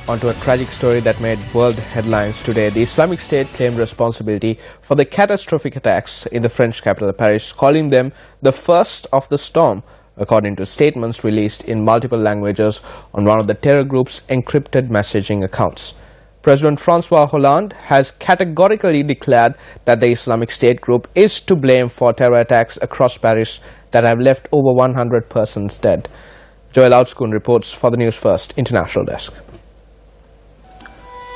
Onto a tragic story that made world headlines today. The Islamic State claimed responsibility for the catastrophic attacks in the French capital Paris, calling them the first of the storm, according to statements released in multiple languages on one of the terror group's encrypted messaging accounts. President François Hollande has categorically declared that the Islamic State group is to blame for terror attacks across Paris that have left over 100 persons dead. Joel Outskun reports for the News First International Desk.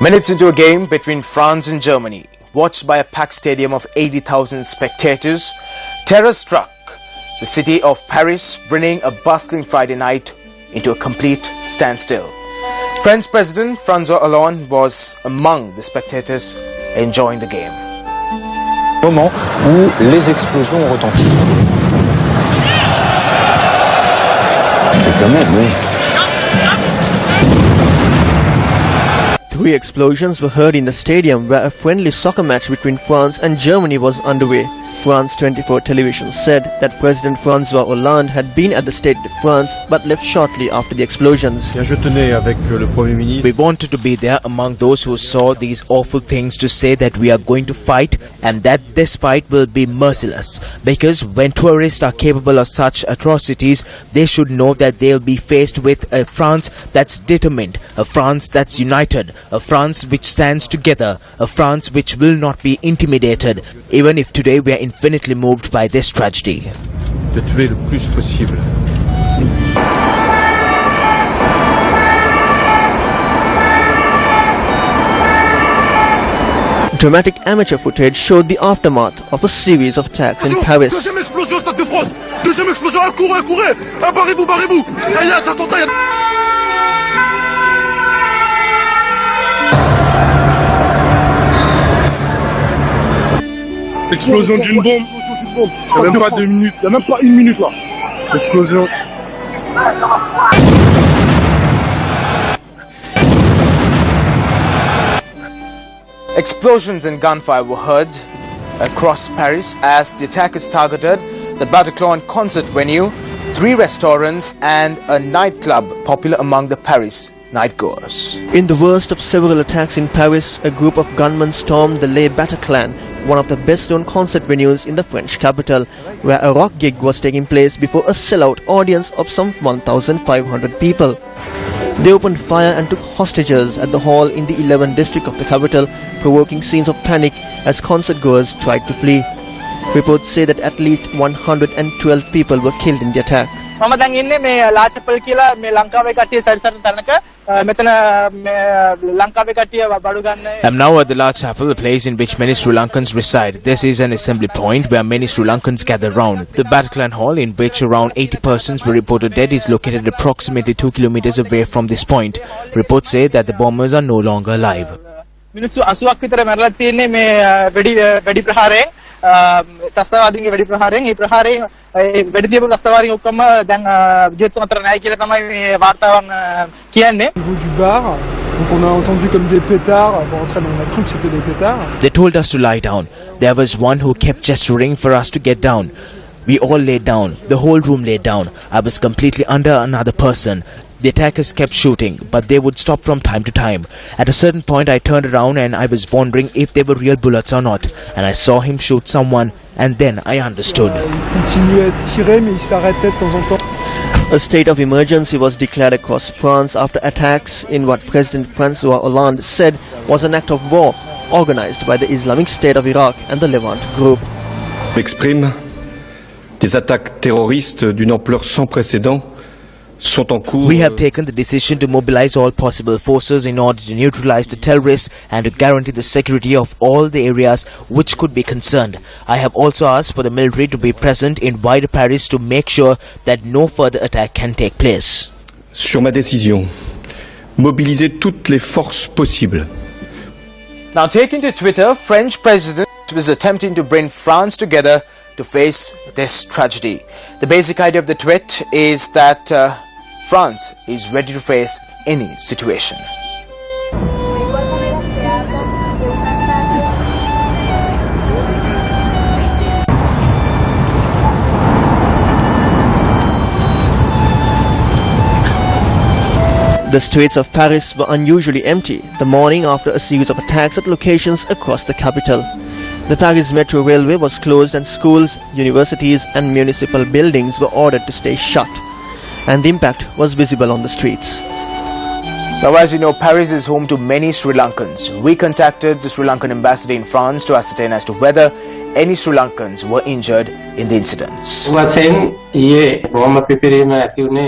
Minutes into a game between France and Germany, watched by a packed stadium of 80,000 spectators, terror struck the city of Paris, bringing a bustling Friday night into a complete standstill. French President François Hollande was among the spectators enjoying the game. Moment où les explosions ont retenti. Et quand même, oui. 3 explosions were heard in the stadium where a friendly soccer match between France and Germany was underway. France 24 television said that President François Hollande had been at the State of France but left shortly after the explosions. We wanted to be there among those who saw these awful things to say that we are going to fight and that this fight will be merciless. Because when tourists are capable of such atrocities, they should know that they'll be faced with a France that's determined, a France that's united, a France which stands together, a France which will not be intimidated, even if today we are infinitely moved by this tragedy. De tuer le plus possible. Dramatic amateur footage showed the aftermath of a series of attacks in Paris. Deuxième explosion, Stade de France. Deuxième explosion, courez, courez. Barrez-vous, barrez-vous. Il y a un attentat. Explosion d'une bombe. Il n'y a même pas 2 minutes. Il n'y a même pas 1 minute là. Explosion. Explosions and gunfire were heard across Paris as the attackers targeted the Bataclan concert venue, 3 restaurants and a nightclub popular among the Paris nightgoers. In the worst of several attacks in Paris, a group of gunmen stormed the Le Bataclan, one of the best-known concert venues in the French capital, where a rock gig was taking place before a sellout audience of some 1,500 people. They opened fire and took hostages at the hall in the 11th district of the capital, provoking scenes of panic as concert-goers tried to flee. Reports say that at least 112 people were killed in the attack. I'm now at the La Chapel, a place in which many Sri Lankans reside. This is an assembly point where many Sri Lankans gather round. The Bataclan Hall, in which around 80 persons were reported dead, is located approximately 2 kilometers away from this point. Reports say that the bombers are no longer alive. ත්‍රස්තවාදීන්ගේ වැඩි ප්‍රහාරයෙන් ඒ ප්‍රහාරයෙන් වැඩි තියපු ත්‍රස්තවාදීන් ඔක්කොම දැන් ජීවිත අතර නැහැ කියලා තමයි මේ වාර්තාවන් කියන්නේ. Du bar, donc on a entendu comme des pétards. Bon, après on a cru que c'était des pétards. They told us to lie down. There was one who kept gesturing for us to get down. We all laid down. The whole room laid down. I was completely under another person. The attackers kept shooting, but they would stop from time to time. At a certain point, I turned around and I was wondering if they were real bullets or not. And I saw him shoot someone, and then I understood. A state of emergency was declared across France after attacks in what President François Hollande said was an act of war organized by the Islamic State of Iraq and the Levant group. M'exprime des attaques terroristes d'une ampleur sans précédent. We have taken the decision to mobilize all possible forces in order to neutralize the terrorists and to guarantee the security of all the areas which could be concerned. I have also asked for the military to be present in wider Paris to make sure that no further attack can take place. Sur ma décision, mobiliser toutes les forces possibles. Now, taking to Twitter, French President was attempting to bring France together to face this tragedy. The basic idea of the tweet is that France is ready to face any situation. The streets of Paris were unusually empty the morning after a series of attacks at locations across the capital. The Paris Metro Railway was closed and schools, universities and municipal buildings were ordered to stay shut. And the impact was visible on the streets. Now, as you know, Paris is home to many Sri Lankans. We contacted the Sri Lankan ambassador in France to ascertain as to whether any Sri Lankans were injured in the incidents.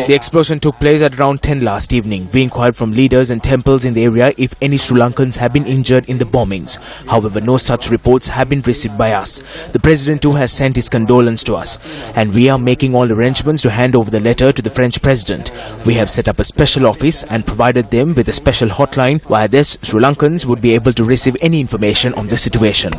The explosion took place at around 10 last evening. We inquired from leaders and temples in the area if any Sri Lankans have been injured in the bombings. However, no such reports have been received by us. The president too has sent his condolence to us, and we are making all arrangements to hand over the letter to the French president. We have set up a special office and provided them with a special hotline. Via this, Sri Lankans would be able to receive any information on the situation.